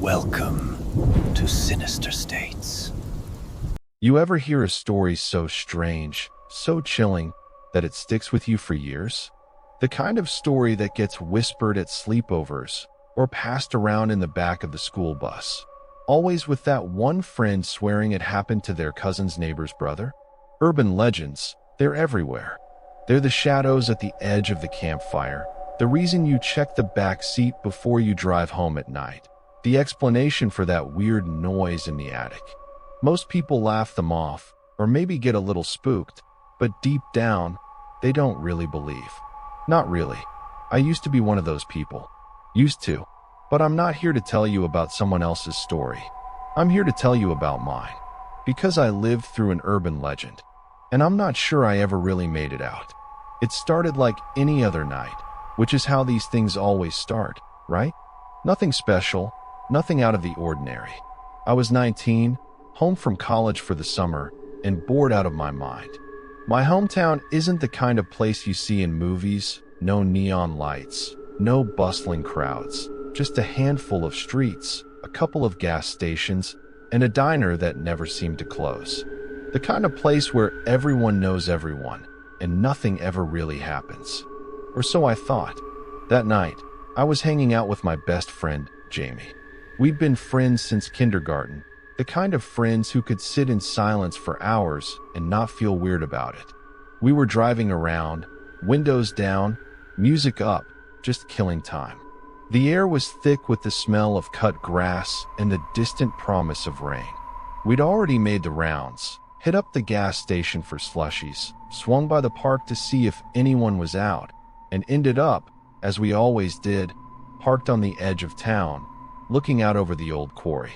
Welcome to Sinister States. You ever hear a story so strange, so chilling, that it sticks with you for years? The kind of story that gets whispered at sleepovers or passed around in the back of the school bus, always with that one friend swearing it happened to their cousin's neighbor's brother? Urban legends, they're everywhere. They're the shadows at the edge of the campfire, the reason you check the back seat before you drive home at night, the explanation for that weird noise in the attic. Most people laugh them off, or maybe get a little spooked, but deep down, they don't really believe. Not really. I used to be one of those people. Used to. But I'm not here to tell you about someone else's story. I'm here to tell you about mine. Because I lived through an urban legend, and I'm not sure I ever really made it out. It started like any other night, which is how these things always start, right? Nothing special, nothing out of the ordinary. I was 19, home from college for the summer, and bored out of my mind. My hometown isn't the kind of place you see in movies, no neon lights, no bustling crowds, just a handful of streets, a couple of gas stations, and a diner that never seemed to close. The kind of place where everyone knows everyone, and nothing ever really happens. Or so I thought. That night, I was hanging out with my best friend, Jamie. We'd been friends since kindergarten, the kind of friends who could sit in silence for hours and not feel weird about it. We were driving around, windows down, music up, just killing time. The air was thick with the smell of cut grass and the distant promise of rain. We'd already made the rounds, hit up the gas station for slushies, swung by the park to see if anyone was out, and ended up, as we always did, parked on the edge of town, looking out over the old quarry.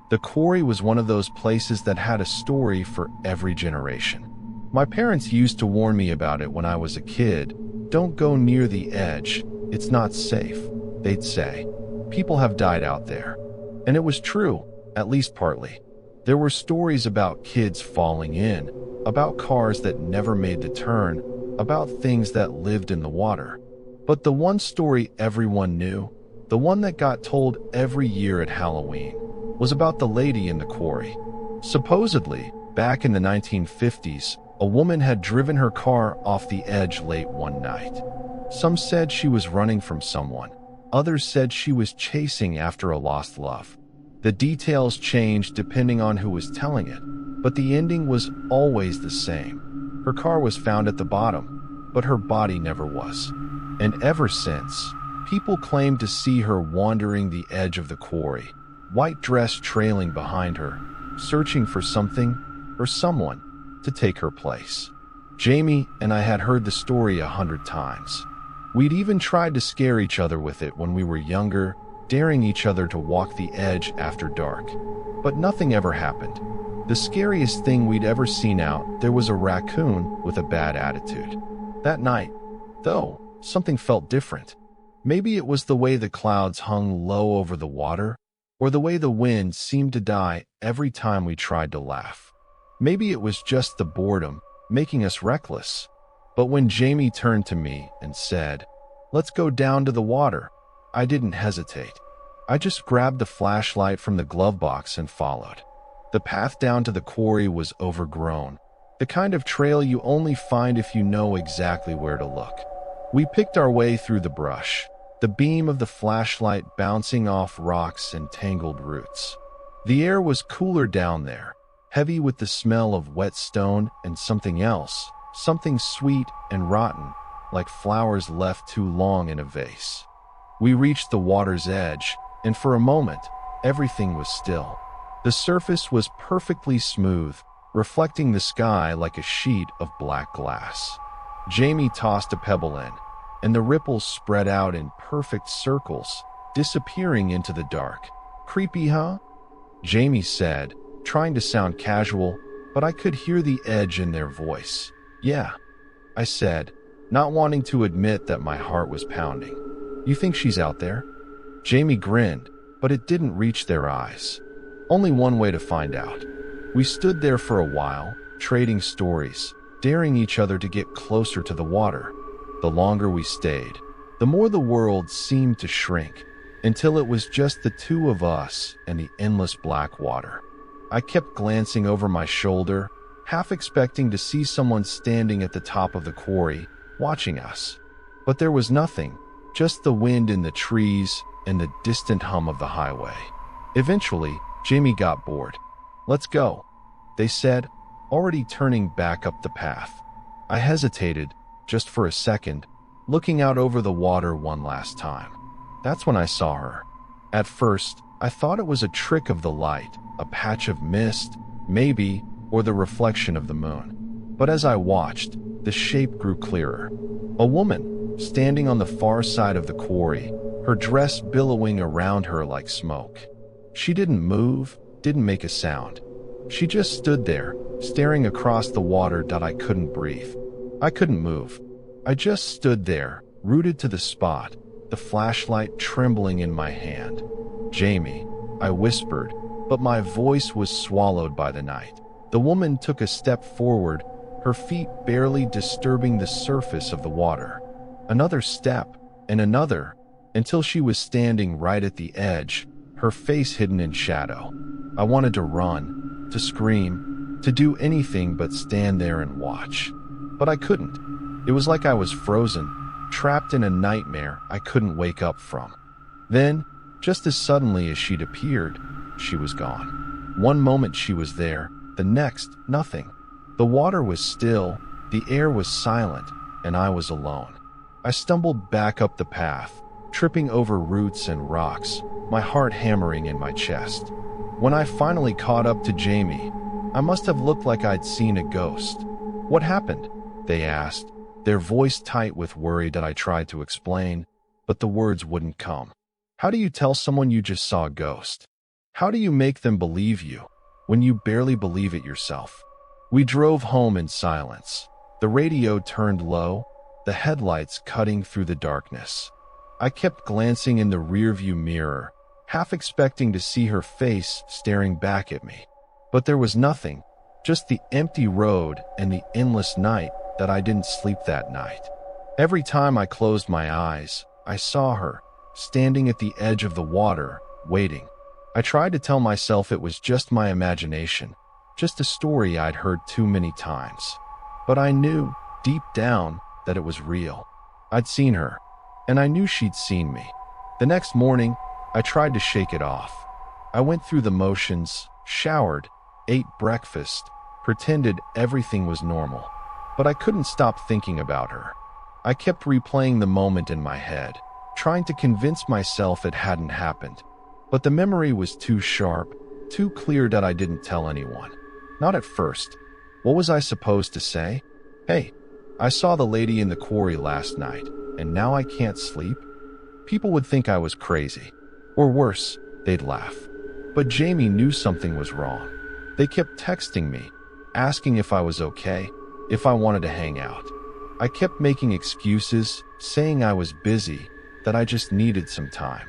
The quarry was one of those places that had a story for every generation. My parents used to warn me about it when I was a kid. Don't go near the edge. It's not safe, they'd say. People have died out there. And it was true, at least partly. There were stories about kids falling in, about cars that never made the turn, about things that lived in the water. But the one story everyone knew, the one that got told every year at Halloween, was about the lady in the quarry. Supposedly, back in the 1950s, a woman had driven her car off the edge late one night. Some said she was running from someone. Others said she was chasing after a lost love. The details changed depending on who was telling it, but the ending was always the same. Her car was found at the bottom, but her body never was. And ever since, people claim to see her wandering the edge of the quarry, white dress trailing behind her, searching for something or someone to take her place. Jamie and I had heard the story 100 times. We'd even tried to scare each other with it when we were younger, daring each other to walk the edge after dark. But nothing ever happened. The scariest thing we'd ever seen out there was a raccoon with a bad attitude. That night, though, something felt different. Maybe it was the way the clouds hung low over the water, or the way the wind seemed to die every time we tried to laugh. Maybe it was just the boredom, making us reckless. But when Jamie turned to me and said, "Let's go down to the water," I didn't hesitate. I just grabbed the flashlight from the glove box and followed. The path down to the quarry was overgrown, the kind of trail you only find if you know exactly where to look. We picked our way through the brush, the beam of the flashlight bouncing off rocks and tangled roots. The air was cooler down there, heavy with the smell of wet stone and something else, something sweet and rotten, like flowers left too long in a vase. We reached the water's edge, and for a moment, everything was still. The surface was perfectly smooth, reflecting the sky like a sheet of black glass. Jamie tossed a pebble in, and the ripples spread out in perfect circles, disappearing into the dark. "Creepy, huh?" Jamie said, trying to sound casual, but I could hear the edge in their voice. "Yeah," I said, not wanting to admit that my heart was pounding. "You think she's out there?" Jamie grinned, but it didn't reach their eyes. Only one way to find out. We stood there for a while, trading stories, daring each other to get closer to the water. The longer we stayed, the more the world seemed to shrink. until it was just the two of us and the endless black water. I kept glancing over my shoulder, half expecting to see someone standing at the top of the quarry, watching us. But there was nothing, just the wind in the trees and the distant hum of the highway. Eventually, Jamie got bored. "Let's go," they said, already turning back up the path. I hesitated, just for a second, looking out over the water one last time. That's when I saw her. At first, I thought it was a trick of the light, a patch of mist, maybe, or the reflection of the moon. But as I watched, the shape grew clearer. A woman, standing on the far side of the quarry, her dress billowing around her like smoke. She didn't move, didn't make a sound. She just stood there, staring across the water that I couldn't breathe. I couldn't move. I just stood there, rooted to the spot, the flashlight trembling in my hand. "Jamie," I whispered, but my voice was swallowed by the night. The woman took a step forward, her feet barely disturbing the surface of the water. Another step, and another, until she was standing right at the edge, her face hidden in shadow. I wanted to run, to scream, to do anything but stand there and watch. But I couldn't. It was like I was frozen, trapped in a nightmare I couldn't wake up from. Then, just as suddenly as she'd appeared, she was gone. One moment she was there, the next, nothing. The water was still, the air was silent, and I was alone. I stumbled back up the path, tripping over roots and rocks, my heart hammering in my chest. When I finally caught up to Jamie, I must have looked like I'd seen a ghost. "What happened?" they asked, their voice tight with worry that I tried to explain, but the words wouldn't come. How do you tell someone you just saw a ghost? How do you make them believe you, when you barely believe it yourself? We drove home in silence. The radio turned low, the headlights cutting through the darkness. I kept glancing in the rearview mirror, half expecting to see her face staring back at me. But there was nothing, just the empty road and the endless night that I didn't sleep that night. Every time I closed my eyes, I saw her, standing at the edge of the water, waiting. I tried to tell myself it was just my imagination, just a story I'd heard too many times. But I knew, deep down, that it was real. I'd seen her, and I knew she'd seen me. The next morning, I tried to shake it off. I went through the motions, showered, ate breakfast, pretended everything was normal. But I couldn't stop thinking about her. I kept replaying the moment in my head, trying to convince myself it hadn't happened. But the memory was too sharp, too clear that I didn't tell anyone. Not at first. What was I supposed to say? "Hey, I saw the lady in the quarry last night, and now I can't sleep?" People would think I was crazy. Or worse, they'd laugh. But Jamie knew something was wrong. They kept texting me, asking if I was okay, if I wanted to hang out. I kept making excuses, saying I was busy, that I just needed some time.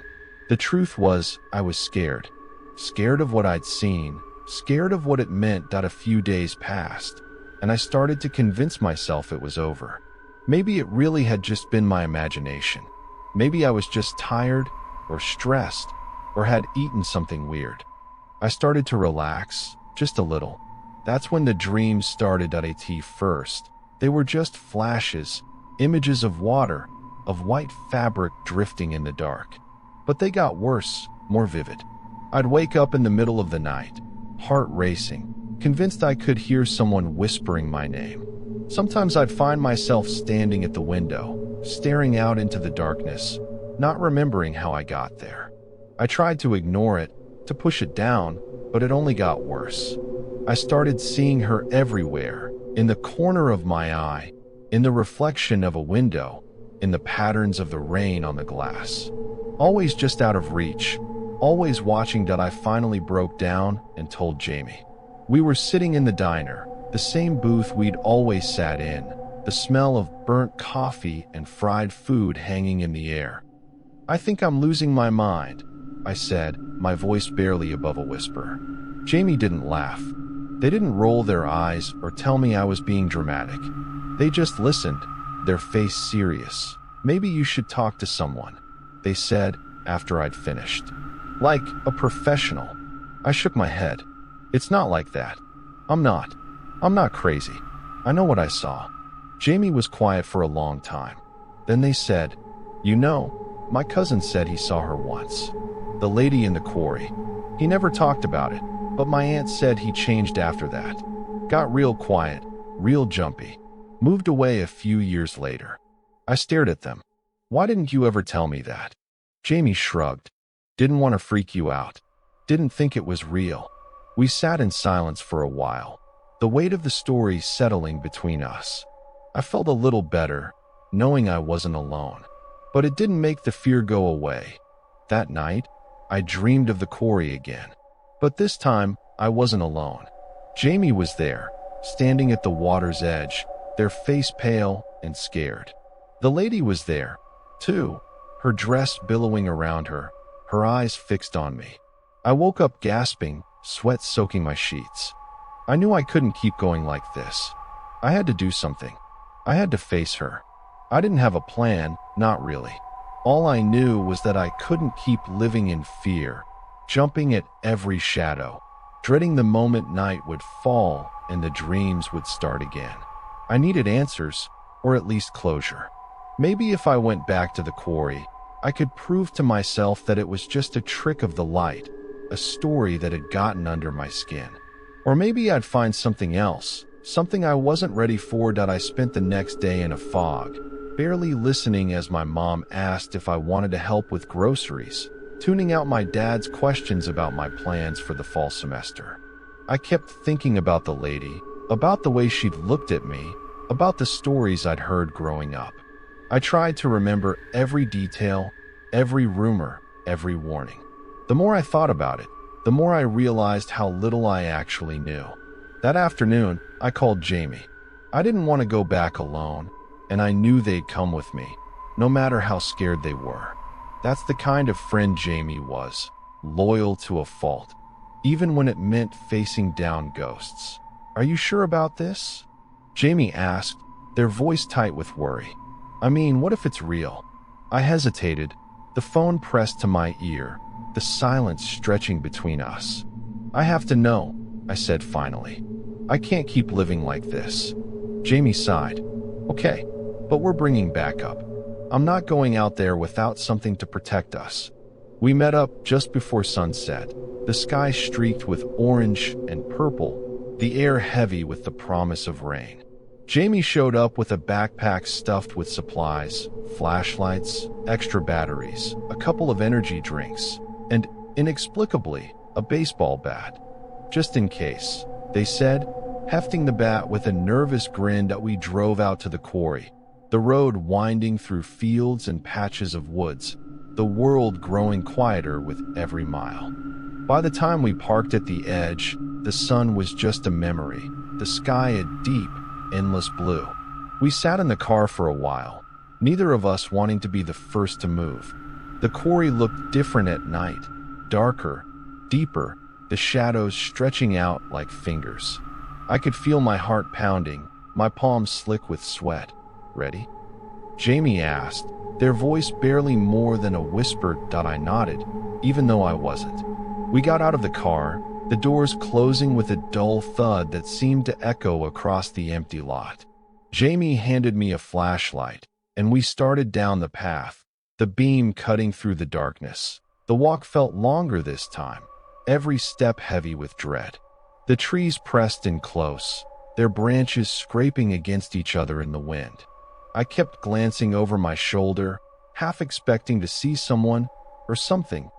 The truth was, I was scared. Scared of what I'd seen, scared of what it meant that a few days passed, and I started to convince myself it was over. Maybe it really had just been my imagination. Maybe I was just tired, or stressed, or had eaten something weird. I started to relax, just a little. That's when the dreams started at first. They were just flashes, images of water, of white fabric drifting in the dark. But they got worse, more vivid. I'd wake up in the middle of the night, heart racing, convinced I could hear someone whispering my name. Sometimes I'd find myself standing at the window, staring out into the darkness, not remembering how I got there. I tried to ignore it, to push it down, but it only got worse. I started seeing her everywhere, in the corner of my eye, in the reflection of a window, in the patterns of the rain on the glass. Always just out of reach, always watching that I finally broke down and told Jamie. We were sitting in the diner, the same booth we'd always sat in, the smell of burnt coffee and fried food hanging in the air. "I think I'm losing my mind," I said, my voice barely above a whisper. Jamie didn't laugh. They didn't roll their eyes or tell me I was being dramatic. They just listened, their face serious. "Maybe you should talk to someone," they said, after I'd finished. Like a professional. I shook my head. It's not like that. I'm not crazy. I know what I saw. Jamie was quiet for a long time. Then they said, "You know, my cousin said he saw her once. The lady in the quarry. He never talked about it, but my aunt said he changed after that. Got real quiet, real jumpy. Moved away a few years later." I stared at them. "Why didn't you ever tell me that?" Jamie shrugged. "Didn't want to freak you out. Didn't think it was real." We sat in silence for a while, the weight of the story settling between us. I felt a little better, knowing I wasn't alone. But it didn't make the fear go away. That night, I dreamed of the quarry again. But this time, I wasn't alone. Jamie was there, standing at the water's edge, their face pale and scared. The lady was there, too, her dress billowing around her, her eyes fixed on me. I woke up gasping, sweat soaking my sheets. I knew I couldn't keep going like this. I had to do something. I had to face her. I didn't have a plan, not really. All I knew was that I couldn't keep living in fear, jumping at every shadow, dreading the moment night would fall and the dreams would start again. I needed answers, or at least closure. Maybe if I went back to the quarry, I could prove to myself that it was just a trick of the light, a story that had gotten under my skin. Or maybe I'd find something else, something I wasn't ready for. That I spent the next day in a fog, barely listening as my mom asked if I wanted to help with groceries, tuning out my dad's questions about my plans for the fall semester. I kept thinking about the lady, about the way she'd looked at me, about the stories I'd heard growing up. I tried to remember every detail, every rumor, every warning. The more I thought about it, the more I realized how little I actually knew. That afternoon, I called Jamie. I didn't want to go back alone, and I knew they'd come with me, no matter how scared they were. That's the kind of friend Jamie was, loyal to a fault, even when it meant facing down ghosts. "Are you sure about this?" Jamie asked, their voice tight with worry. "I mean, what if it's real?" I hesitated, the phone pressed to my ear, the silence stretching between us. "I have to know," I said finally. "I can't keep living like this." Jamie sighed. "Okay, but we're bringing backup. I'm not going out there without something to protect us." We met up just before sunset, the sky streaked with orange and purple, the air heavy with the promise of rain. Jamie showed up with a backpack stuffed with supplies, flashlights, extra batteries, a couple of energy drinks, and, inexplicably, a baseball bat. "Just in case," they said, hefting the bat with a nervous grin. That we drove out to the quarry, the road winding through fields and patches of woods, the world growing quieter with every mile. By the time we parked at the edge, the sun was just a memory, the sky a deep, endless blue. We sat in the car for a while, neither of us wanting to be the first to move. The quarry looked different at night, darker, deeper, the shadows stretching out like fingers. I could feel my heart pounding, my palms slick with sweat. "Ready?" Jamie asked, their voice barely more than a whisper. I nodded, even though I wasn't. We got out of the car, the doors closing with a dull thud that seemed to echo across the empty lot. Jamie handed me a flashlight, and we started down the path, the beam cutting through the darkness. The walk felt longer this time, every step heavy with dread. The trees pressed in close, their branches scraping against each other in the wind. I kept glancing over my shoulder, half expecting to see someone or something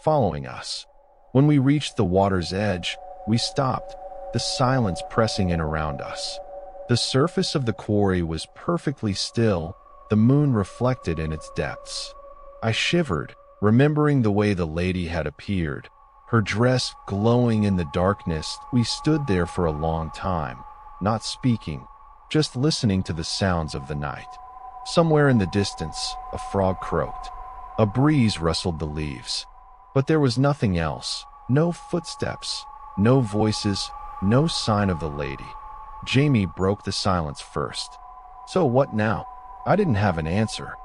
following us. When we reached the water's edge, we stopped, the silence pressing in around us. The surface of the quarry was perfectly still, the moon reflected in its depths. I shivered, remembering the way the lady had appeared, her dress glowing in the darkness. We stood there for a long time, not speaking, just listening to the sounds of the night. Somewhere in the distance, a frog croaked. A breeze rustled the leaves. But there was nothing else, no footsteps, no voices, no sign of the lady. Jamie broke the silence first. "So what now?" I didn't have an answer.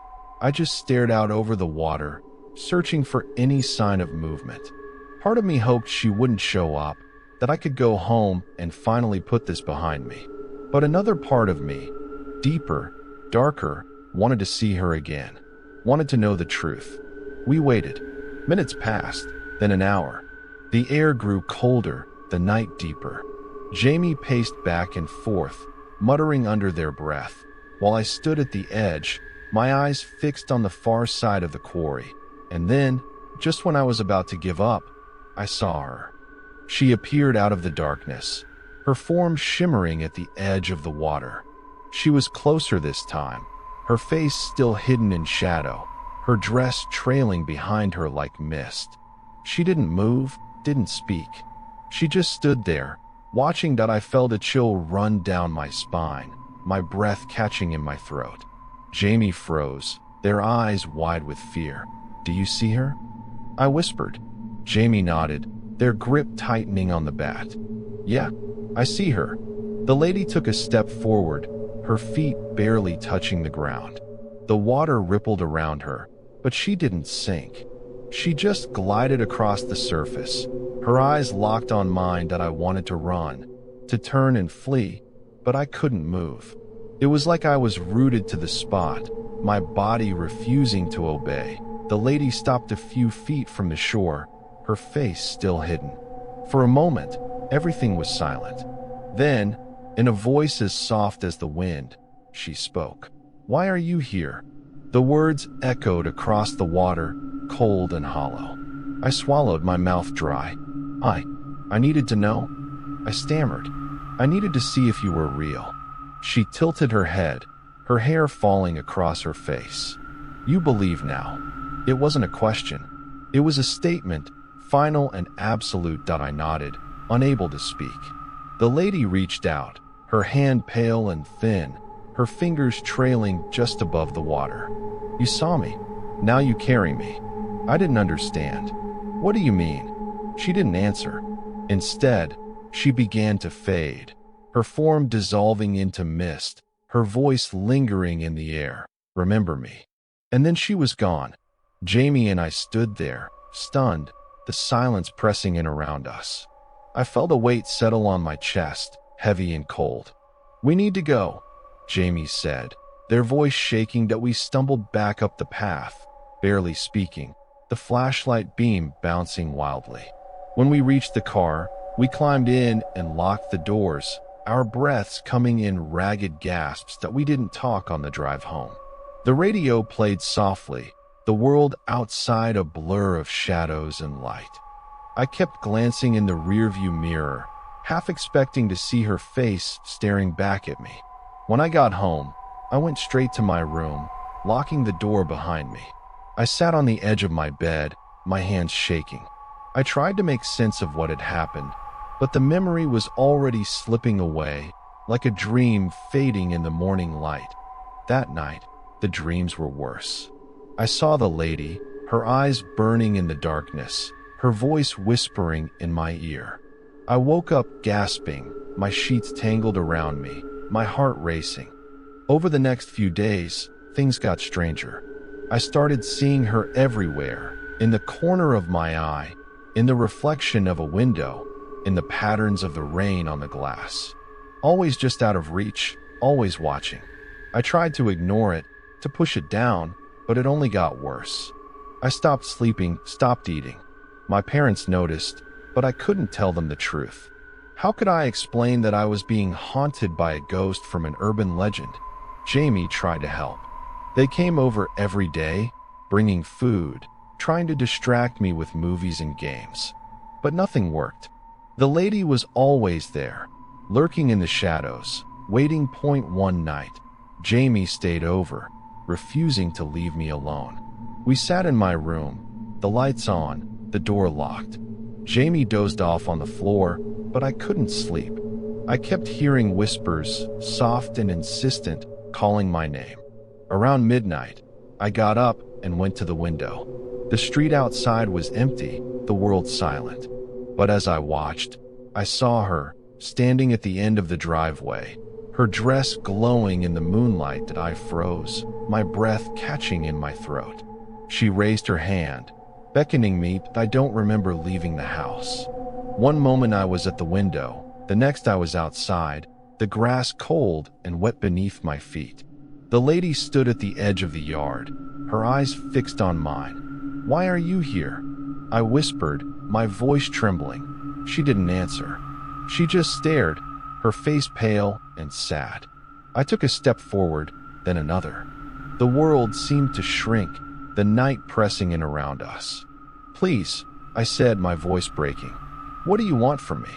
I just stared out over the water, searching for any sign of movement. Part of me hoped she wouldn't show up, that I could go home and finally put this behind me. But another part of me, deeper, darker, wanted to see her again, wanted to know the truth. We waited. Minutes passed, then an hour. The air grew colder, the night deeper. Jamie paced back and forth, muttering under their breath, while I stood at the edge, my eyes fixed on the far side of the quarry. And then, just when I was about to give up, I saw her. She appeared out of the darkness, her form shimmering at the edge of the water. She was closer this time, her face still hidden in shadow, her dress trailing behind her like mist. She didn't move, didn't speak. She just stood there, watching that. I felt a chill run down my spine, my breath catching in my throat. Jamie froze, their eyes wide with fear. "Do you see her?" I whispered. Jamie nodded, their grip tightening on the bat. "Yeah, I see her." The lady took a step forward, her feet barely touching the ground. The water rippled around her, but she didn't sink. She just glided across the surface, her eyes locked on mine. That I wanted to run, to turn and flee, but I couldn't move. It was like I was rooted to the spot, my body refusing to obey. The lady stopped a few feet from the shore, her face still hidden. For a moment, everything was silent. Then, in a voice as soft as the wind, she spoke. "Why are you here?" The words echoed across the water, cold and hollow. I swallowed, my mouth dry. I needed to know. I stammered. "I needed to see if you were real." She tilted her head, her hair falling across her face. "You believe now." It wasn't a question. It was a statement, final and absolute. I nodded, unable to speak. The lady reached out, her hand pale and thin, her fingers trailing just above the water. "You saw me. Now you carry me." I didn't understand. "What do you mean?" She didn't answer. Instead, she began to fade, her form dissolving into mist, her voice lingering in the air. "Remember me." And then she was gone. Jamie and I stood there, stunned, the silence pressing in around us. I felt a weight settle on my chest, heavy and cold. "We need to go," Jamie said, their voice shaking. That we stumbled back up the path, barely speaking, the flashlight beam bouncing wildly. When we reached the car, we climbed in and locked the doors, our breaths coming in ragged gasps. That we didn't talk on the drive home. The radio played softly, the world outside a blur of shadows and light. I kept glancing in the rearview mirror, half expecting to see her face staring back at me. When I got home, I went straight to my room, locking the door behind me. I sat on the edge of my bed, my hands shaking. I tried to make sense of what had happened, but the memory was already slipping away, like a dream fading in the morning light. That night, the dreams were worse. I saw the lady, her eyes burning in the darkness, her voice whispering in my ear. I woke up gasping, my sheets tangled around me, my heart racing. Over the next few days, things got stranger. I started seeing her everywhere, in the corner of my eye, in the reflection of a window, in the patterns of the rain on the glass. Always just out of reach, always watching. I tried to ignore it, to push it down, but it only got worse. I stopped sleeping, stopped eating. My parents noticed, but I couldn't tell them the truth. How could I explain that I was being haunted by a ghost from an urban legend? Jamie tried to help. They came over every day, bringing food, trying to distract me with movies and games. But nothing worked. The lady was always there, lurking in the shadows, waiting. One night, Jamie stayed over, refusing to leave me alone. We sat in my room, the lights on, the door locked. Jamie dozed off on the floor, but I couldn't sleep. I kept hearing whispers, soft and insistent, calling my name. Around midnight, I got up and went to the window. The street outside was empty, the world silent. But as I watched, I saw her, standing at the end of the driveway, her dress glowing in the moonlight. That I froze, my breath catching in my throat. She raised her hand, beckoning me, but I don't remember leaving the house. One moment I was at the window, the next I was outside, the grass cold and wet beneath my feet. The lady stood at the edge of the yard, her eyes fixed on mine. "Why are you here?" I whispered, my voice trembling. She didn't answer. She just stared, her face pale and sad. I took a step forward, then another. The world seemed to shrink, the night pressing in around us. "Please," I said, my voice breaking. "What do you want from me?"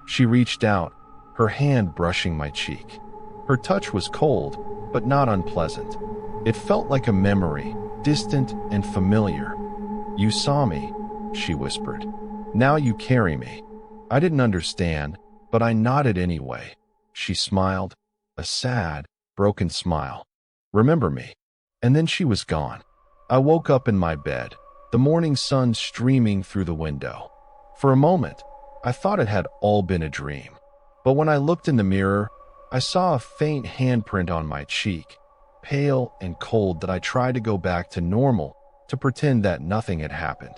She reached out, her hand brushing my cheek. Her touch was cold, but not unpleasant. It felt like a memory, distant and familiar. "You saw me," she whispered. "Now you carry me." I didn't understand, but I nodded anyway. She smiled, a sad, broken smile. "Remember me." And then she was gone. I woke up in my bed, the morning sun streaming through the window. For a moment, I thought it had all been a dream. But when I looked in the mirror, I saw a faint handprint on my cheek, pale and cold, that I tried to go back to normal, to pretend that nothing had happened.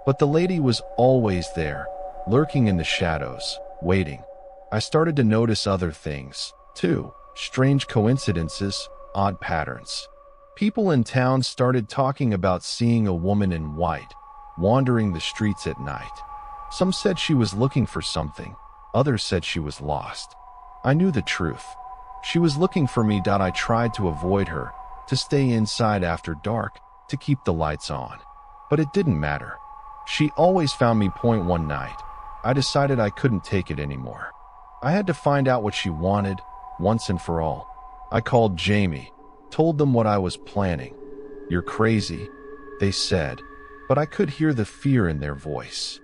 But the lady was always there, lurking in the shadows, waiting. I started to notice other things, too, strange coincidences, odd patterns. People in town started talking about seeing a woman in white, wandering the streets at night. Some said she was looking for something, others said she was lost. I knew the truth. She was looking for me. I tried to avoid her, to stay inside after dark, to keep the lights on. But it didn't matter. She always found me. One night, I decided I couldn't take it anymore. I had to find out what she wanted, once and for all. I called Jamie, told them what I was planning. "You're crazy," they said, but I could hear the fear in their voice.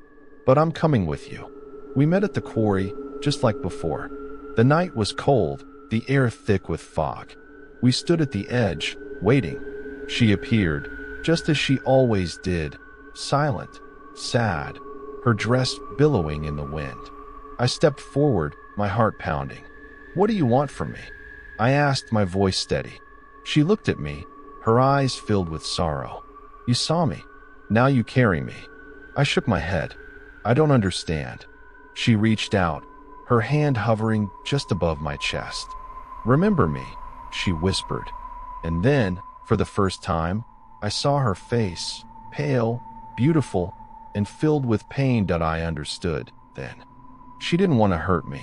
"But I'm coming with you." We met at the quarry, just like before. The night was cold, the air thick with fog. We stood at the edge, waiting. She appeared, just as she always did, silent, sad, her dress billowing in the wind. I stepped forward, my heart pounding. "What do you want from me?" I asked, my voice steady. She looked at me, her eyes filled with sorrow. "You saw me. Now you carry me." I shook my head. "I don't understand." She reached out, her hand hovering just above my chest. "Remember me," she whispered. And then, for the first time, I saw her face, pale, beautiful, and filled with pain. I understood then. She didn't want to hurt me.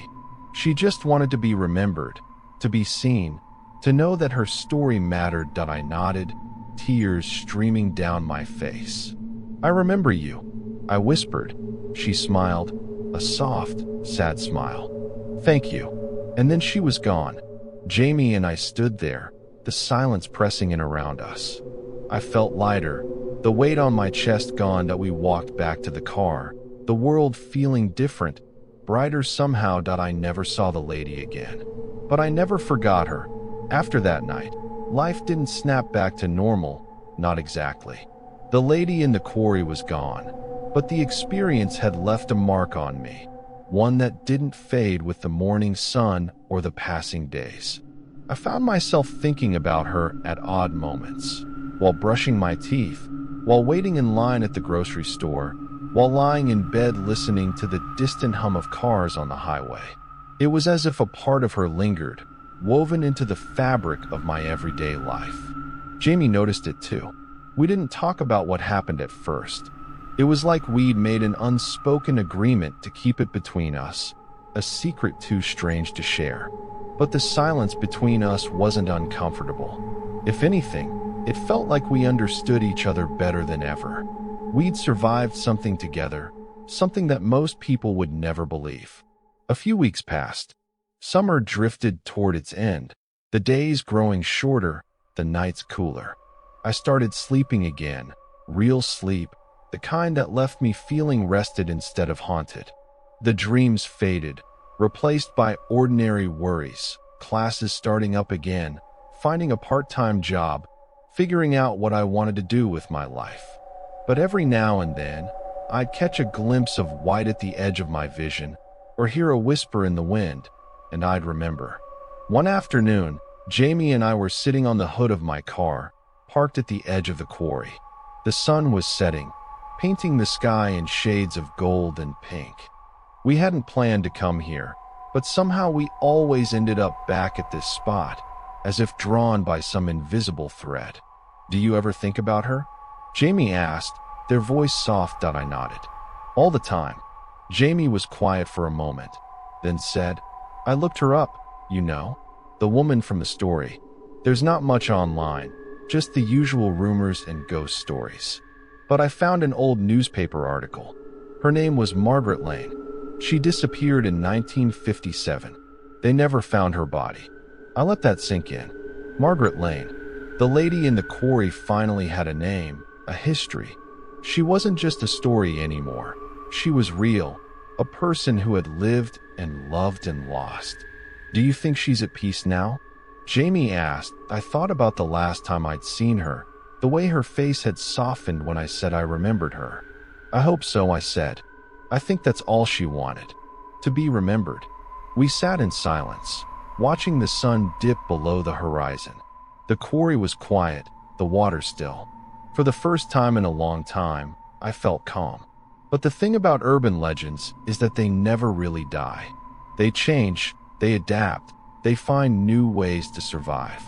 She just wanted to be remembered, to be seen, to know that her story mattered. I nodded, tears streaming down my face. "I remember you," I whispered. She smiled, a soft, sad smile. "Thank you." And then she was gone. Jamie and I stood there, the silence pressing in around us. I felt lighter, the weight on my chest gone. We walked back to the car, the world feeling different, brighter somehow. I never saw the lady again. But I never forgot her. After that night, life didn't snap back to normal, not exactly. The lady in the quarry was gone, but the experience had left a mark on me, one that didn't fade with the morning sun or the passing days. I found myself thinking about her at odd moments, while brushing my teeth, while waiting in line at the grocery store, while lying in bed listening to the distant hum of cars on the highway. It was as if a part of her lingered, woven into the fabric of my everyday life. Jamie noticed it too. We didn't talk about what happened at first. It was like we'd made an unspoken agreement to keep it between us, a secret too strange to share. But the silence between us wasn't uncomfortable. If anything, it felt like we understood each other better than ever. We'd survived something together, something that most people would never believe. A few weeks passed. Summer drifted toward its end, the days growing shorter, the nights cooler. I started sleeping again, real sleep, the kind that left me feeling rested instead of haunted. The dreams faded, replaced by ordinary worries, classes starting up again, finding a part-time job, figuring out what I wanted to do with my life. But every now and then, I'd catch a glimpse of white at the edge of my vision, or hear a whisper in the wind, and I'd remember. One afternoon, Jamie and I were sitting on the hood of my car, parked at the edge of the quarry. The sun was setting, painting the sky in shades of gold and pink. We hadn't planned to come here, but somehow we always ended up back at this spot, as if drawn by some invisible thread. Do you ever think about her? Jamie asked, their voice soft. I nodded. All the time. Jamie was quiet for a moment, then said, I looked her up, you know, the woman from the story. There's not much online, just the usual rumors and ghost stories. But I found an old newspaper article. Her name was Margaret Lane. She disappeared in 1957. They never found her body. I let that sink in. Margaret Lane. The lady in the quarry finally had a name, a history. She wasn't just a story anymore. She was real, a person who had lived and loved and lost. Do you think she's at peace now? Jamie asked. I thought about the last time I'd seen her, the way her face had softened when I said I remembered her. I hope so, I said. I think that's all she wanted, to be remembered. We sat in silence, watching the sun dip below the horizon. The quarry was quiet, the water still. For the first time in a long time, I felt calm. But the thing about urban legends is that they never really die. They change, they adapt, they find new ways to survive.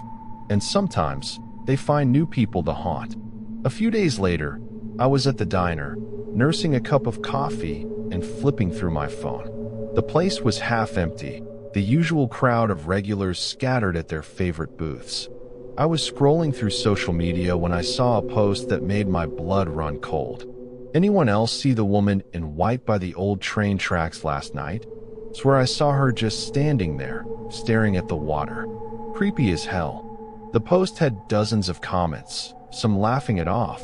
And sometimes, they find new people to haunt. A few days later, I was at the diner, nursing a cup of coffee and flipping through my phone. The place was half empty, the usual crowd of regulars scattered at their favorite booths. I was scrolling through social media when I saw a post that made my blood run cold. Anyone else see the woman in white by the old train tracks last night? Swear I saw her just standing there, staring at the water. Creepy as hell. The post had dozens of comments, some laughing it off,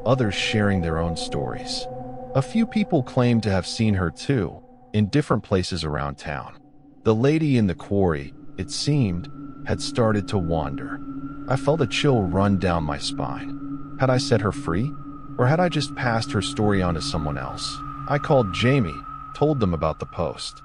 others sharing their own stories. A few people claimed to have seen her too, in different places around town. The lady in the quarry, it seemed, had started to wander. I felt a chill run down my spine. Had I set her free? Or had I just passed her story on to someone else? I called Jamie, told them about the post.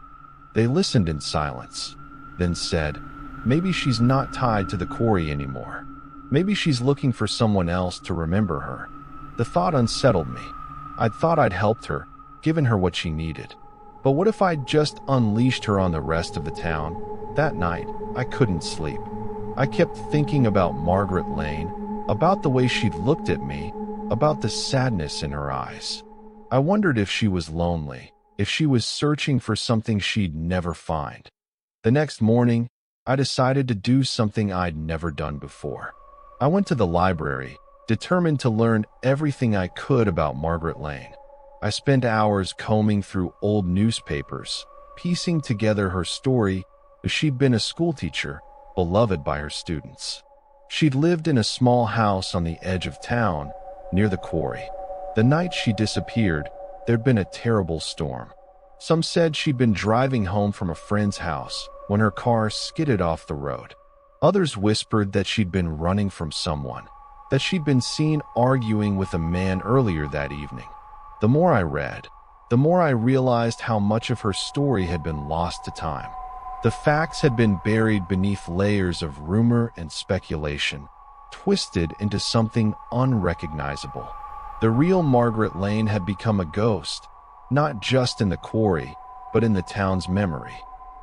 They listened in silence, then said, maybe she's not tied to the quarry anymore. Maybe she's looking for someone else to remember her. The thought unsettled me. I'd thought I'd helped her, given her what she needed. But what if I'd just unleashed her on the rest of the town? That night, I couldn't sleep. I kept thinking about Margaret Lane, about the way she'd looked at me, about the sadness in her eyes. I wondered if she was lonely, if she was searching for something she'd never find. The next morning, I decided to do something I'd never done before. I went to the library, determined to learn everything I could about Margaret Lane. I spent hours combing through old newspapers, piecing together her story. She'd been a schoolteacher, beloved by her students. She'd lived in a small house on the edge of town, near the quarry. The night she disappeared, there'd been a terrible storm. Some said she'd been driving home from a friend's house when her car skidded off the road. Others whispered that she'd been running from someone, that she'd been seen arguing with a man earlier that evening. The more I read, the more I realized how much of her story had been lost to time. The facts had been buried beneath layers of rumor and speculation, twisted into something unrecognizable. The real Margaret Lane had become a ghost, not just in the quarry, but in the town's memory.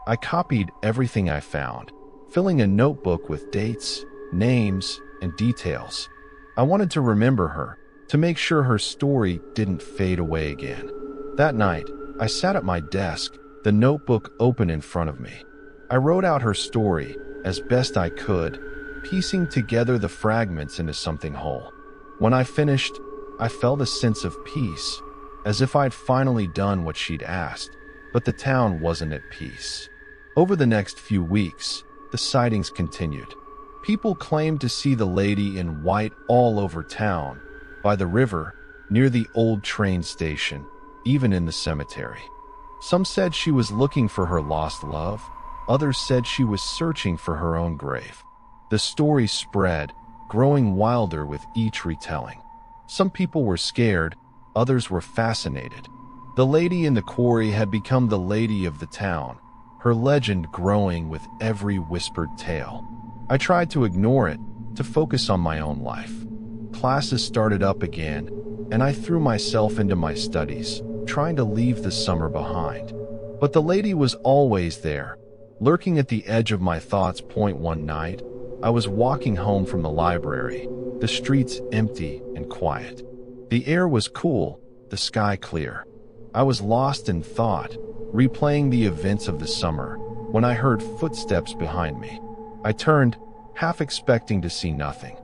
I copied everything I found, filling a notebook with dates, names, and details. I wanted to remember her, to make sure her story didn't fade away again. That night, I sat at my desk, the notebook open in front of me. I wrote out her story, as best I could, piecing together the fragments into something whole. When I finished, I felt a sense of peace, as if I'd finally done what she'd asked, but the town wasn't at peace. Over the next few weeks, the sightings continued. People claimed to see the lady in white all over town, by the river, near the old train station, even in the cemetery. Some said she was looking for her lost love, others said she was searching for her own grave. The story spread, growing wilder with each retelling. Some people were scared, others were fascinated. The lady in the quarry had become the lady of the town, her legend growing with every whispered tale. I tried to ignore it, to focus on my own life. Classes started up again, and I threw myself into my studies, trying to leave the summer behind. But the lady was always there, lurking at the edge of my thoughts. One night, I was walking home from the library, the streets empty and quiet. The air was cool, the sky clear. I was lost in thought, replaying the events of the summer, when I heard footsteps behind me. I turned, half expecting to see nothing.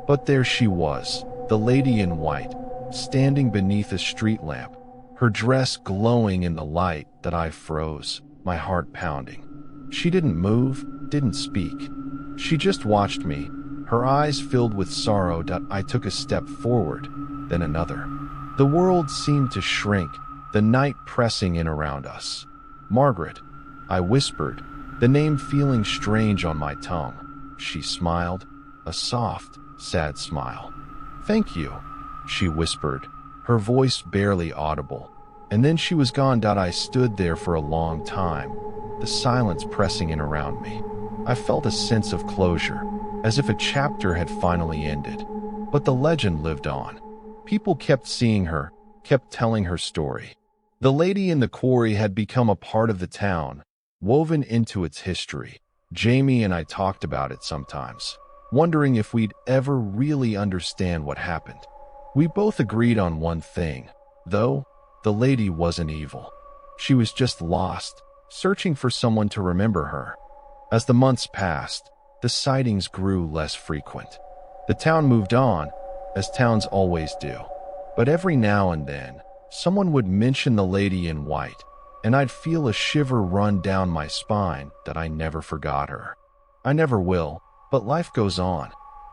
But there she was, the lady in white, standing beneath a street lamp, her dress glowing in the light that I froze, my heart pounding. She didn't move, didn't speak. She just watched me, her eyes filled with sorrow. I took a step forward, then another. The world seemed to shrink, the night pressing in around us. "Margaret," I whispered, the name feeling strange on my tongue. She smiled, a soft, sad smile. "Thank you," she whispered, her voice barely audible. And then she was gone. I stood there for a long time, the silence pressing in around me. I felt a sense of closure, as if a chapter had finally ended. But the legend lived on. People kept seeing her, kept telling her story. The lady in the quarry had become a part of the town, woven into its history. Jamie and I talked about it sometimes, wondering if we'd ever really understand what happened. We both agreed on one thing, though: the lady wasn't evil. She was just lost, searching for someone to remember her. As the months passed, the sightings grew less frequent. The town moved on, as towns always do. But every now and then, someone would mention the lady in white, and I'd feel a shiver run down my spine that I never forgot her. I never will, but life goes on.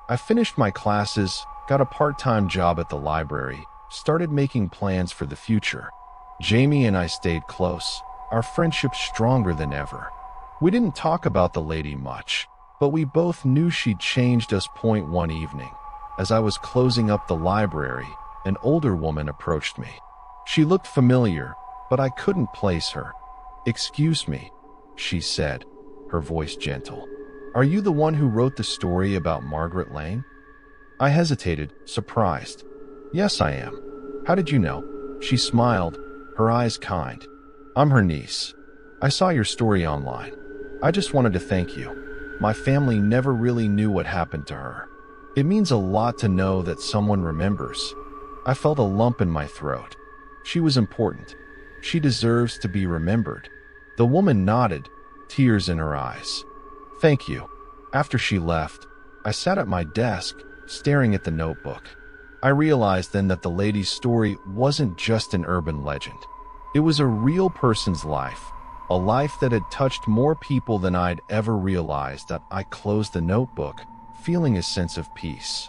I finished my classes, got a part-time job at the library, started making plans for the future. Jamie and I stayed close, our friendship stronger than ever. We didn't talk about the lady much, but we both knew she'd changed us. One evening, as I was closing up the library, an older woman approached me. She looked familiar, but I couldn't place her. "Excuse me," she said, her voice gentle. "Are you the one who wrote the story about Margaret Lane?" I hesitated, surprised. "Yes, I am. How did you know?" She smiled, her eyes kind. "I'm her niece. I saw your story online. I just wanted to thank you. My family never really knew what happened to her. It means a lot to know that someone remembers." I felt a lump in my throat. She was important. She deserves to be remembered. The woman nodded, tears in her eyes. "Thank you." After she left, I sat at my desk, staring at the notebook. I realized then that the lady's story wasn't just an urban legend. It was a real person's life, a life that had touched more people than I'd ever realized. I closed the notebook, feeling a sense of peace.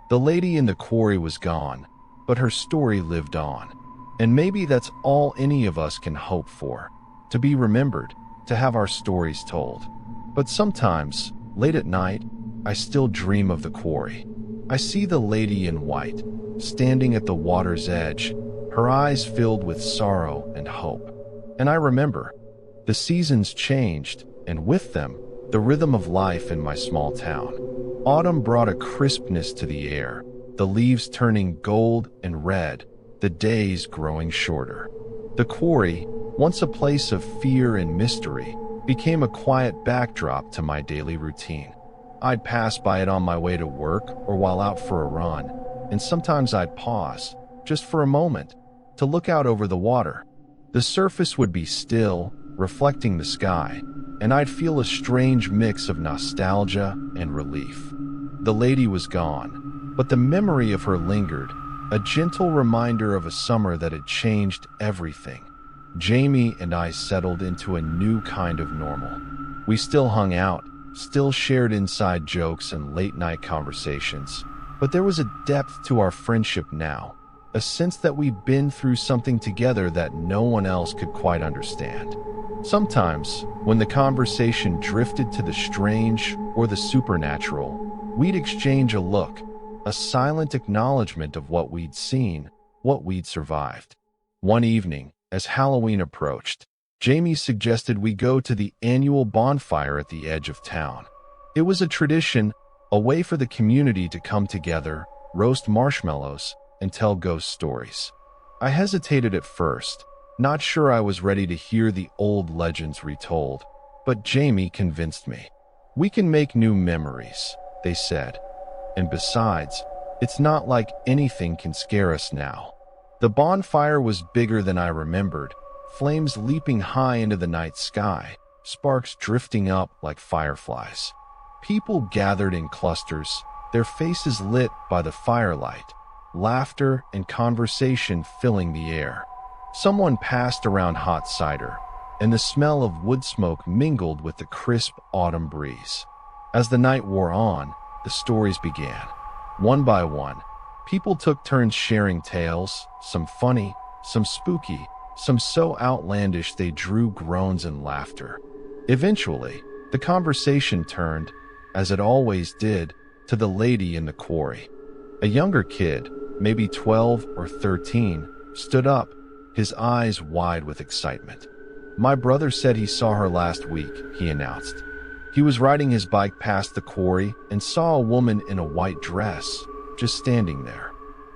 The lady in the quarry was gone, but her story lived on. And maybe that's all any of us can hope for, to be remembered, to have our stories told. But sometimes, late at night, I still dream of the quarry. I see the lady in white, standing at the water's edge, her eyes filled with sorrow and hope. And I remember, the seasons changed, and with them, the rhythm of life in my small town. Autumn brought a crispness to the air, the leaves turning gold and red, the days growing shorter. The quarry, once a place of fear and mystery, became a quiet backdrop to my daily routine. I'd pass by it on my way to work or while out for a run, and sometimes I'd pause, just for a moment, to look out over the water. The surface would be still, reflecting the sky, and I'd feel a strange mix of nostalgia and relief. The lady was gone, but the memory of her lingered, a gentle reminder of a summer that had changed everything. Jamie and I settled into a new kind of normal. We still hung out, still shared inside jokes and late-night conversations, but there was a depth to our friendship now, a sense that we'd been through something together that no one else could quite understand. Sometimes, when the conversation drifted to the strange or the supernatural, we'd exchange a look, a silent acknowledgement of what we'd seen, what we'd survived. One evening, as Halloween approached, Jamie suggested we go to the annual bonfire at the edge of town. It was a tradition, a way for the community to come together, roast marshmallows, and tell ghost stories. I hesitated at first, not sure I was ready to hear the old legends retold, but Jamie convinced me. We can make new memories, they said. And besides, it's not like anything can scare us now. The bonfire was bigger than I remembered, flames leaping high into the night sky, sparks drifting up like fireflies. People gathered in clusters, their faces lit by the firelight, laughter and conversation filling the air. Someone passed around hot cider, and the smell of wood smoke mingled with the crisp autumn breeze. As the night wore on, the stories began. One by one, people took turns sharing tales, some funny, some spooky, some so outlandish they drew groans and laughter. Eventually, the conversation turned, as it always did, to the lady in the quarry. A younger kid, maybe 12 or 13, stood up, his eyes wide with excitement. "My brother said he saw her last week," he announced. "He was riding his bike past the quarry and saw a woman in a white dress, just standing there.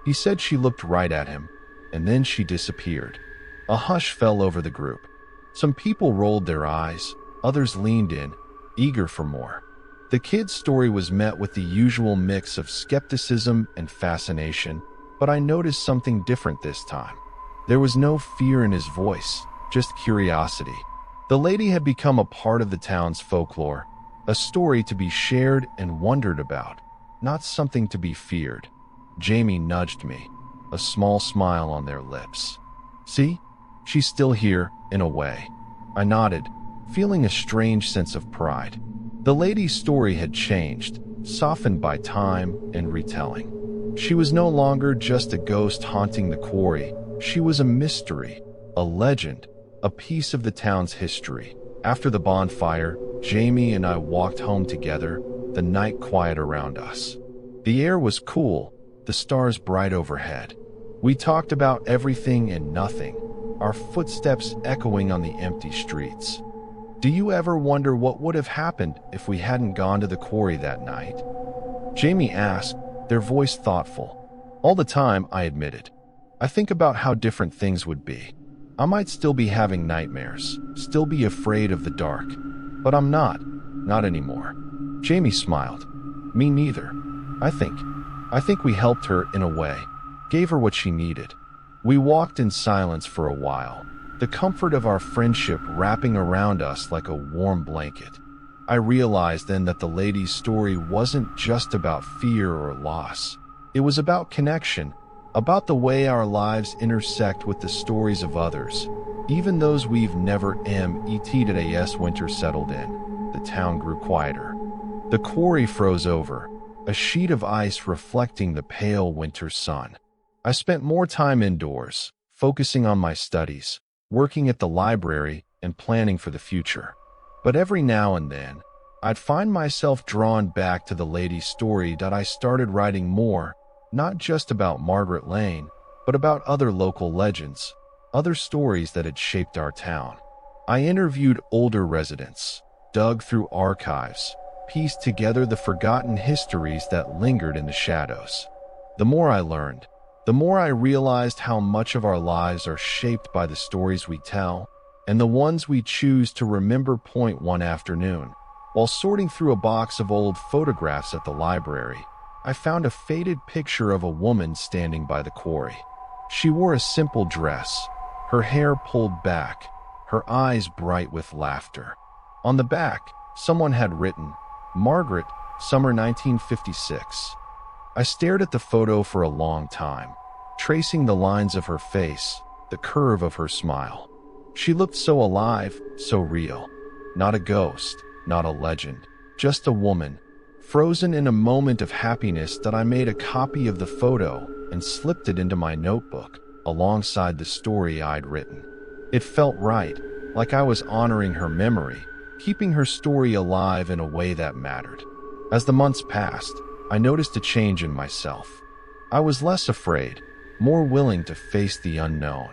He said she looked right at him, and then she disappeared." A hush fell over the group. Some people rolled their eyes, others leaned in, eager for more. The kid's story was met with the usual mix of skepticism and fascination, but I noticed something different this time. There was no fear in his voice, just curiosity. The lady had become a part of the town's folklore, a story to be shared and wondered about, not something to be feared. Jamie nudged me, a small smile on their lips. "See? She's still here, in a way." I nodded, feeling a strange sense of pride. The lady's story had changed, softened by time and retelling. She was no longer just a ghost haunting the quarry. She was a mystery, a legend, a piece of the town's history. After the bonfire, Jamie and I walked home together, the night quiet around us. The air was cool, the stars bright overhead. We talked about everything and nothing, our footsteps echoing on the empty streets. Do you ever wonder what would have happened if we hadn't gone to the quarry that night? Jamie asked, their voice thoughtful. All the time, I admitted. I think about how different things would be. I might still be having nightmares, still be afraid of the dark, but I'm not anymore. Jamie smiled. Me neither. I think we helped her in a way, gave her what she needed. We walked in silence for a while, the comfort of our friendship wrapping around us like a warm blanket. I realized then that the lady's story wasn't just about fear or loss. It was about connection, about the way our lives intersect with the stories of others, even those we've never met. As winter settled in, the town grew quieter. The quarry froze over, a sheet of ice reflecting the pale winter sun. I spent more time indoors, focusing on my studies, working at the library, and planning for the future. But every now and then, I'd find myself drawn back to the lady's story that I started writing more, not just about Margaret Lane, but about other local legends, other stories that had shaped our town. I interviewed older residents, dug through archives, pieced together the forgotten histories that lingered in the shadows. The more I learned, the more I realized how much of our lives are shaped by the stories we tell, and the ones we choose to remember. One afternoon, while sorting through a box of old photographs at the library, I found a faded picture of a woman standing by the quarry. She wore a simple dress, her hair pulled back, her eyes bright with laughter. On the back, someone had written, "Margaret, summer 1956. I stared at the photo for a long time, tracing the lines of her face, the curve of her smile. She looked so alive, so real. Not a ghost, not a legend, just a woman, frozen in a moment of happiness that I made a copy of the photo and slipped it into my notebook, alongside the story I'd written. It felt right, like I was honoring her memory, keeping her story alive in a way that mattered. As the months passed, I noticed a change in myself. I was less afraid, more willing to face the unknown.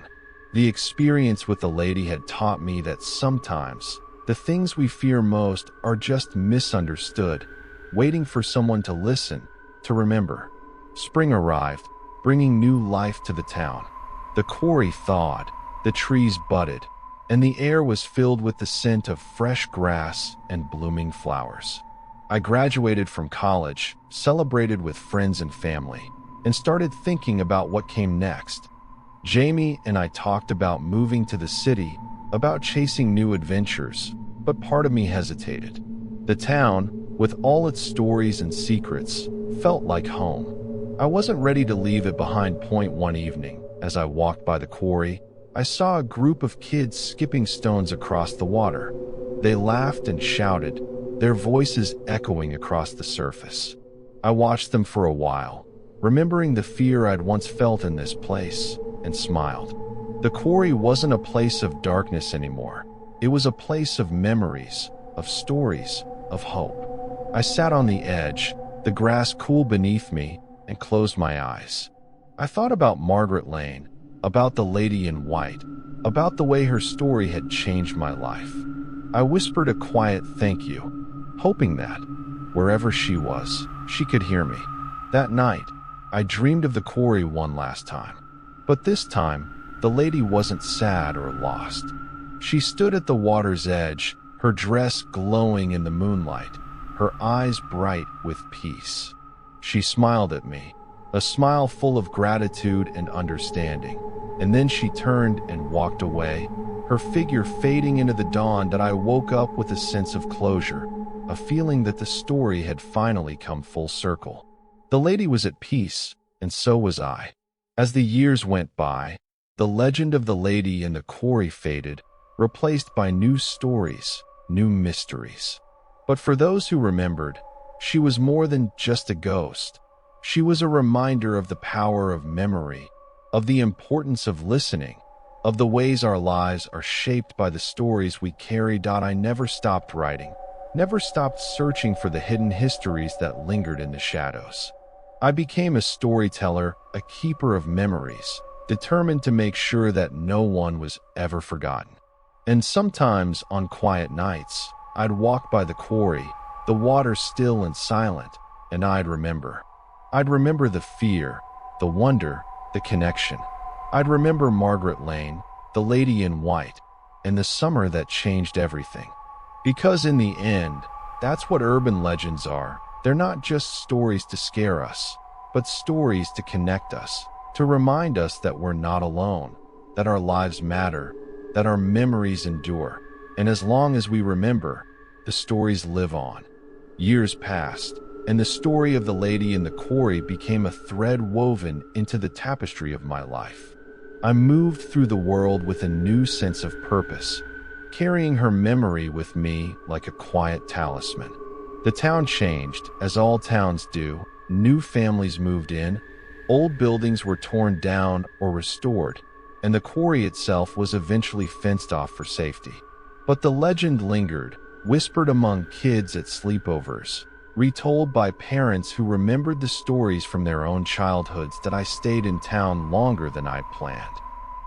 The experience with the lady had taught me that sometimes the things we fear most are just misunderstood, waiting for someone to listen, to remember. Spring arrived, bringing new life to the town. The quarry thawed, the trees budded, and the air was filled with the scent of fresh grass and blooming flowers. I graduated from college, celebrated with friends and family, and started thinking about what came next. Jamie and I talked about moving to the city, about chasing new adventures, but part of me hesitated. The town, with all its stories and secrets, felt like home. I wasn't ready to leave it behind. One evening, as I walked by the quarry, I saw a group of kids skipping stones across the water. They laughed and shouted, their voices echoing across the surface. I watched them for a while, remembering the fear I'd once felt in this place, and smiled. The quarry wasn't a place of darkness anymore. It was a place of memories, of stories, of hope. I sat on the edge, the grass cool beneath me, and closed my eyes. I thought about Margaret Lane, about the lady in white, about the way her story had changed my life. I whispered a quiet thank you, hoping that, wherever she was, she could hear me. That night, I dreamed of the quarry one last time. But this time, the lady wasn't sad or lost. She stood at the water's edge, her dress glowing in the moonlight, her eyes bright with peace. She smiled at me, a smile full of gratitude and understanding, and then she turned and walked away, her figure fading into the dawn. That I woke up with a sense of closure, a feeling that the story had finally come full circle. The lady was at peace, and so was I. As the years went by, the legend of the lady in the quarry faded, replaced by new stories, new mysteries. But for those who remembered, she was more than just a ghost. She was a reminder of the power of memory, of the importance of listening, of the ways our lives are shaped by the stories we carry. I never stopped writing, never stopped searching for the hidden histories that lingered in the shadows. I became a storyteller, a keeper of memories, determined to make sure that no one was ever forgotten. And sometimes, on quiet nights, I'd walk by the quarry, the water still and silent, and I'd remember. I'd remember the fear, the wonder, the connection. I'd remember Margaret Lane, the lady in white, and the summer that changed everything. Because in the end, that's what urban legends are. They're not just stories to scare us, but stories to connect us, to remind us that we're not alone, that our lives matter, that our memories endure. And as long as we remember, the stories live on. Years passed, and the story of the lady in the quarry became a thread woven into the tapestry of my life. I moved through the world with a new sense of purpose, carrying her memory with me like a quiet talisman. The town changed, as all towns do. New families moved in, old buildings were torn down or restored, and the quarry itself was eventually fenced off for safety. But the legend lingered, whispered among kids at sleepovers, retold by parents who remembered the stories from their own childhoods. That I stayed in town longer than I'd planned.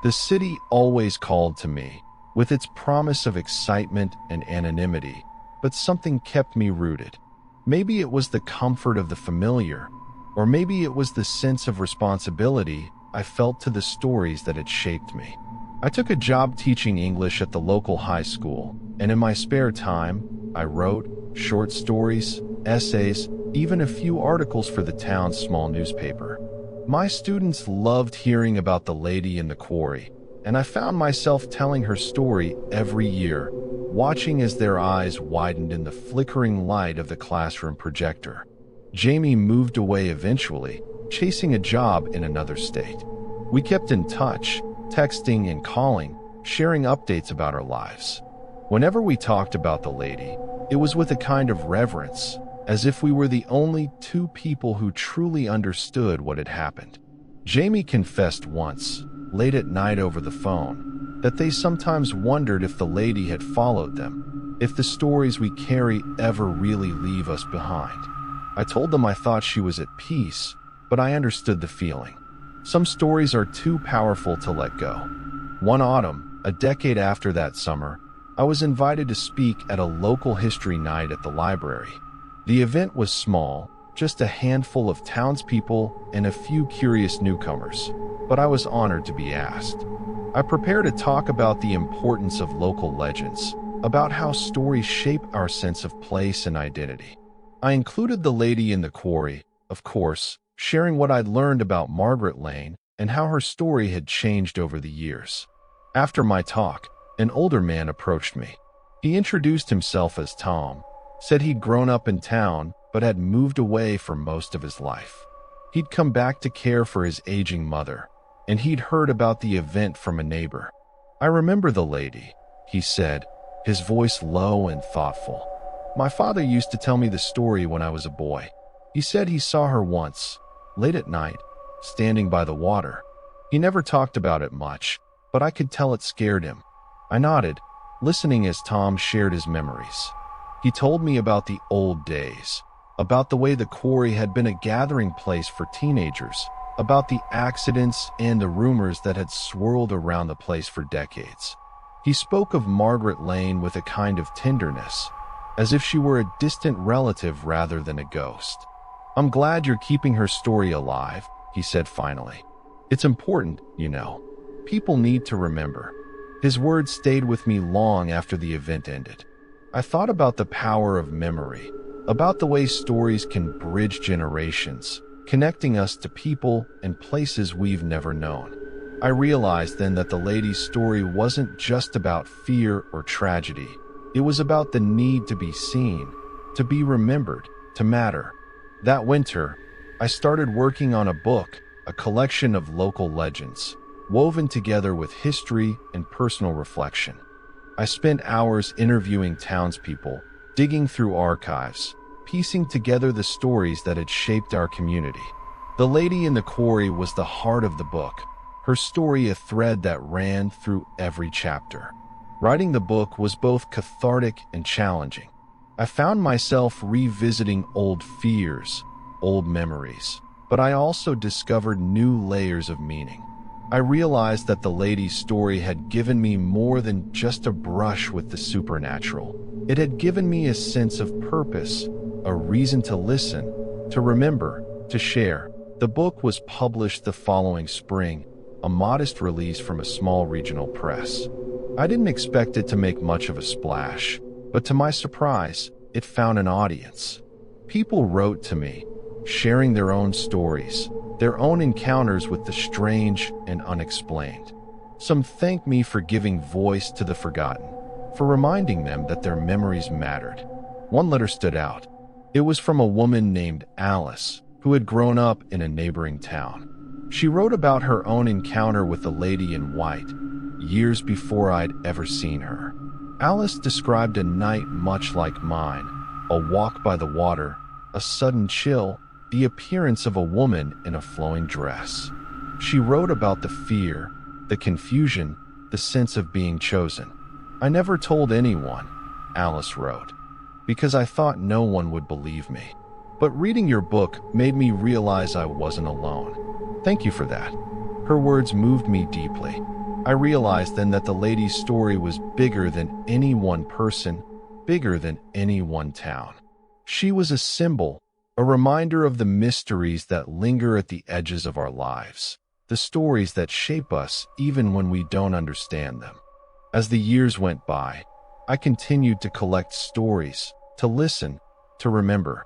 The city always called to me, with its promise of excitement and anonymity, but something kept me rooted. Maybe it was the comfort of the familiar, or maybe it was the sense of responsibility I felt to the stories that had shaped me. I took a job teaching English at the local high school, and in my spare time, I wrote short stories, essays, even a few articles for the town's small newspaper. My students loved hearing about the lady in the quarry, and I found myself telling her story every year, watching as their eyes widened in the flickering light of the classroom projector. Jamie moved away eventually, chasing a job in another state. We kept in touch, texting and calling, sharing updates about our lives. Whenever we talked about the lady, it was with a kind of reverence, as if we were the only two people who truly understood what had happened. Jamie confessed once, late at night over the phone, that they sometimes wondered if the lady had followed them, if the stories we carry ever really leave us behind. I told them I thought she was at peace, but I understood the feeling. Some stories are too powerful to let go. One autumn, a decade after that summer, I was invited to speak at a local history night at the library. The event was small, just a handful of townspeople and a few curious newcomers, but I was honored to be asked. I prepare to talk about the importance of local legends, about how stories shape our sense of place and identity. I included the lady in the quarry, of course, sharing what I'd learned about Margaret Lane and how her story had changed over the years. After my talk, an older man approached me. He introduced himself as Tom, said he'd grown up in town but had moved away for most of his life. He'd come back to care for his aging mother, and he'd heard about the event from a neighbor. "I remember the lady," he said, his voice low and thoughtful. "My father used to tell me the story when I was a boy. He said he saw her once, late at night, standing by the water. He never talked about it much, but I could tell it scared him." I nodded, listening as Tom shared his memories. He told me about the old days, about the way the quarry had been a gathering place for teenagers, about the accidents and the rumors that had swirled around the place for decades. He spoke of Margaret Lane with a kind of tenderness, as if she were a distant relative rather than a ghost. "I'm glad you're keeping her story alive," he said finally. "It's important, you know. People need to remember." His words stayed with me long after the event ended. I thought about the power of memory, about the way stories can bridge generations, connecting us to people and places we've never known. I realized then that the lady's story wasn't just about fear or tragedy. It was about the need to be seen, to be remembered, to matter. That winter, I started working on a book, a collection of local legends, woven together with history and personal reflection. I spent hours interviewing townspeople, digging through archives, piecing together the stories that had shaped our community. The lady in the quarry was the heart of the book, her story a thread that ran through every chapter. Writing the book was both cathartic and challenging. I found myself revisiting old fears, old memories, but I also discovered new layers of meaning. I realized that the lady's story had given me more than just a brush with the supernatural. It had given me a sense of purpose, a reason to listen, to remember, to share. The book was published the following spring, a modest release from a small regional press. I didn't expect it to make much of a splash, but to my surprise, it found an audience. People wrote to me, sharing their own stories, their own encounters with the strange and unexplained. Some thanked me for giving voice to the forgotten, for reminding them that their memories mattered. One letter stood out. It was from a woman named Alice, who had grown up in a neighboring town. She wrote about her own encounter with the lady in white, years before I'd ever seen her. Alice described a night much like mine, a walk by the water, a sudden chill, the appearance of a woman in a flowing dress. She wrote about the fear, the confusion, the sense of being chosen. "I never told anyone," Alice wrote, "because I thought no one would believe me. But reading your book made me realize I wasn't alone. Thank you for that." Her words moved me deeply. I realized then that the lady's story was bigger than any one person, bigger than any one town. She was a symbol, a reminder of the mysteries that linger at the edges of our lives, the stories that shape us even when we don't understand them. As the years went by, I continued to collect stories, to listen, to remember.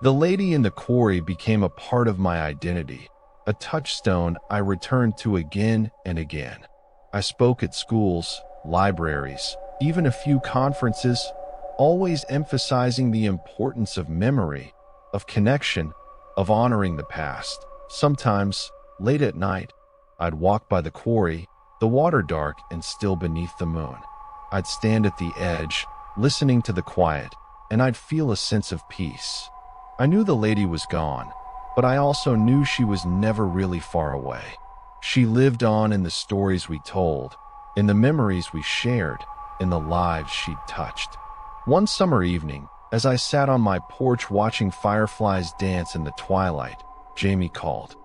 The lady in the quarry became a part of my identity, a touchstone I returned to again and again. I spoke at schools, libraries, even a few conferences, always emphasizing the importance of memory, of connection, of honoring the past. Sometimes, late at night, I'd walk by the quarry, the water dark and still beneath the moon. I'd stand at the edge, listening to the quiet, and I'd feel a sense of peace. I knew the lady was gone, but I also knew she was never really far away. She lived on in the stories we told, in the memories we shared, in the lives she'd touched. One summer evening, as I sat on my porch watching fireflies dance in the twilight, Jamie called.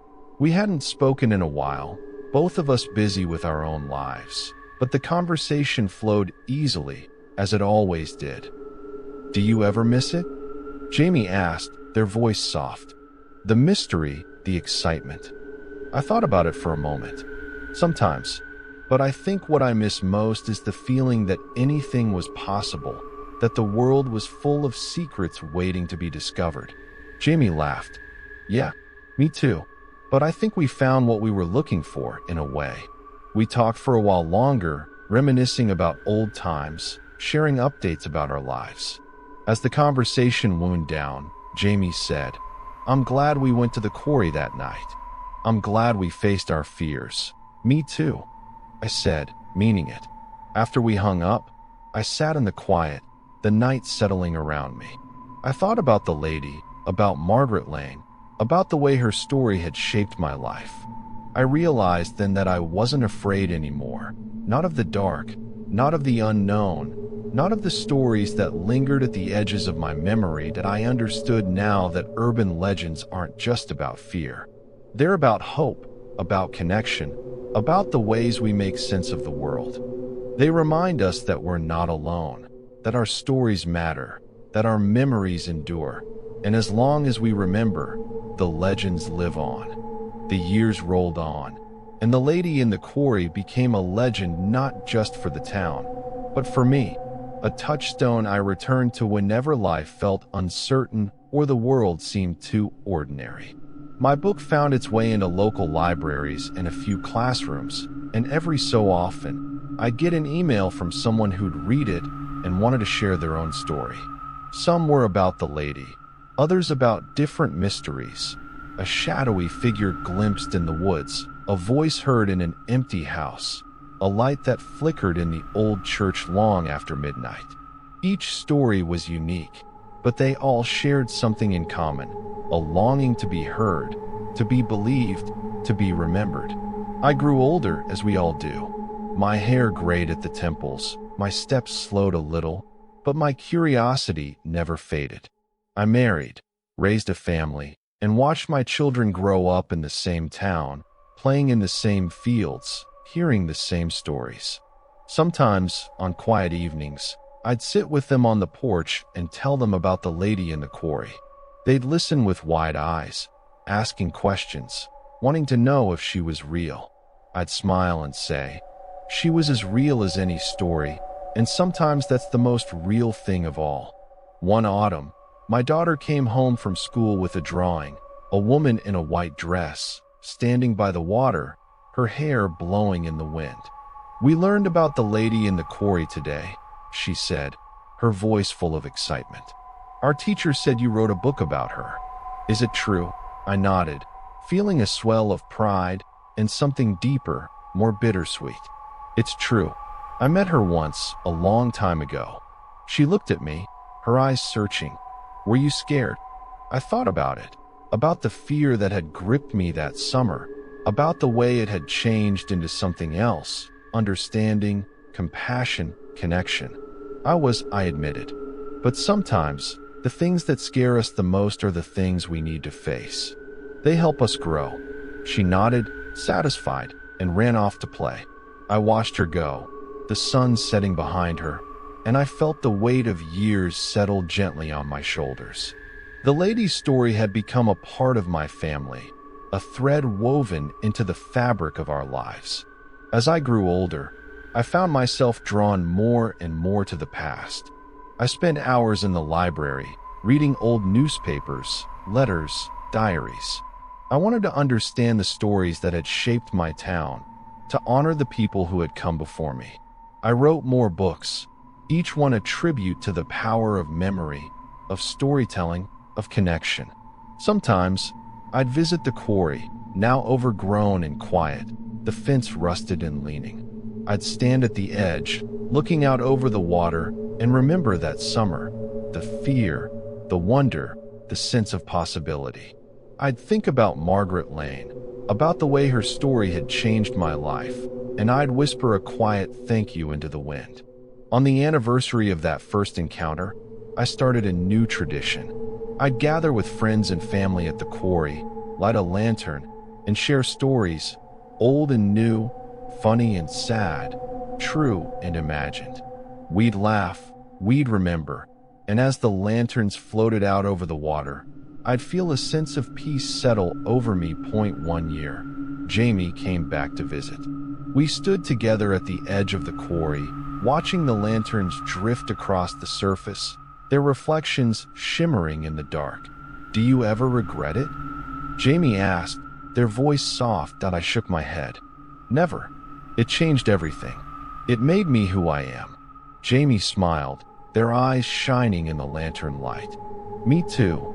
We hadn't spoken in a while, both of us busy with our own lives, but the conversation flowed easily, as it always did. "Do you ever miss it?" Jamie asked, their voice soft. The mystery, the excitement. I thought about it for a moment. Sometimes. But I think what I miss most is the feeling that anything was possible, that the world was full of secrets waiting to be discovered. Jamie laughed. Yeah, me too. But I think we found what we were looking for, in a way. We talked for a while longer, reminiscing about old times, sharing updates about our lives. As the conversation wound down, Jamie said, I'm glad we went to the quarry that night. I'm glad we faced our fears. Me too, I said, meaning it. After we hung up, I sat in the quiet, the night settling around me. I thought about the lady, about Margaret Lane, about the way her story had shaped my life. I realized then that I wasn't afraid anymore, not of the dark, not of the unknown, not of the stories that lingered at the edges of my memory. That I understood now that urban legends aren't just about fear. They're about hope, about connection, about the ways we make sense of the world. They remind us that we're not alone, that our stories matter, that our memories endure, and as long as we remember, the legends live on. The years rolled on, and the lady in the quarry became a legend not just for the town, but for me, a touchstone I returned to whenever life felt uncertain or the world seemed too ordinary. My book found its way into local libraries and a few classrooms, and every so often, I'd get an email from someone who'd read it and wanted to share their own story. Some were about the lady, others about different mysteries. A shadowy figure glimpsed in the woods, a voice heard in an empty house, a light that flickered in the old church long after midnight. Each story was unique, but they all shared something in common, a longing to be heard, to be believed, to be remembered. I grew older, as we all do. My hair grayed at the temples, my steps slowed a little, but my curiosity never faded. I married, raised a family, and watched my children grow up in the same town, playing in the same fields, hearing the same stories. Sometimes, on quiet evenings, I'd sit with them on the porch and tell them about the lady in the quarry. They'd listen with wide eyes, asking questions, wanting to know if she was real. I'd smile and say, she was as real as any story, and sometimes that's the most real thing of all. One autumn, my daughter came home from school with a drawing, a woman in a white dress, standing by the water, her hair blowing in the wind. We learned about the lady in the quarry today, she said, her voice full of excitement. Our teacher said you wrote a book about her. Is it true? I nodded, feeling a swell of pride and something deeper, more bittersweet. It's true. I met her once, a long time ago. She looked at me, her eyes searching. Were you scared? I thought about it, about the fear that had gripped me that summer, about the way it had changed into something else, understanding, compassion, connection. I admitted. But sometimes, the things that scare us the most are the things we need to face. They help us grow. She nodded, satisfied, and ran off to play. I watched her go, the sun setting behind her, and I felt the weight of years settle gently on my shoulders. The lady's story had become a part of my family, a thread woven into the fabric of our lives. As I grew older, I found myself drawn more and more to the past. I spent hours in the library, reading old newspapers, letters, diaries. I wanted to understand the stories that had shaped my town, to honor the people who had come before me. I wrote more books, each one a tribute to the power of memory, of storytelling, of connection. Sometimes, I'd visit the quarry, now overgrown and quiet, the fence rusted and leaning. I'd stand at the edge, looking out over the water, and remember that summer, the fear, the wonder, the sense of possibility. I'd think about Margaret Lane, about the way her story had changed my life, and I'd whisper a quiet thank you into the wind. On the anniversary of that first encounter, I started a new tradition. I'd gather with friends and family at the quarry, light a lantern, and share stories, old and new, funny and sad, true and imagined. We'd laugh, we'd remember, and as the lanterns floated out over the water, I'd feel a sense of peace settle over me. 1 year. Jamie came back to visit. We stood together at the edge of the quarry, watching the lanterns drift across the surface, their reflections shimmering in the dark. Do you ever regret it? Jamie asked, their voice soft. I shook my head. Never. It changed everything. It made me who I am. Jamie smiled, their eyes shining in the lantern light. Me too.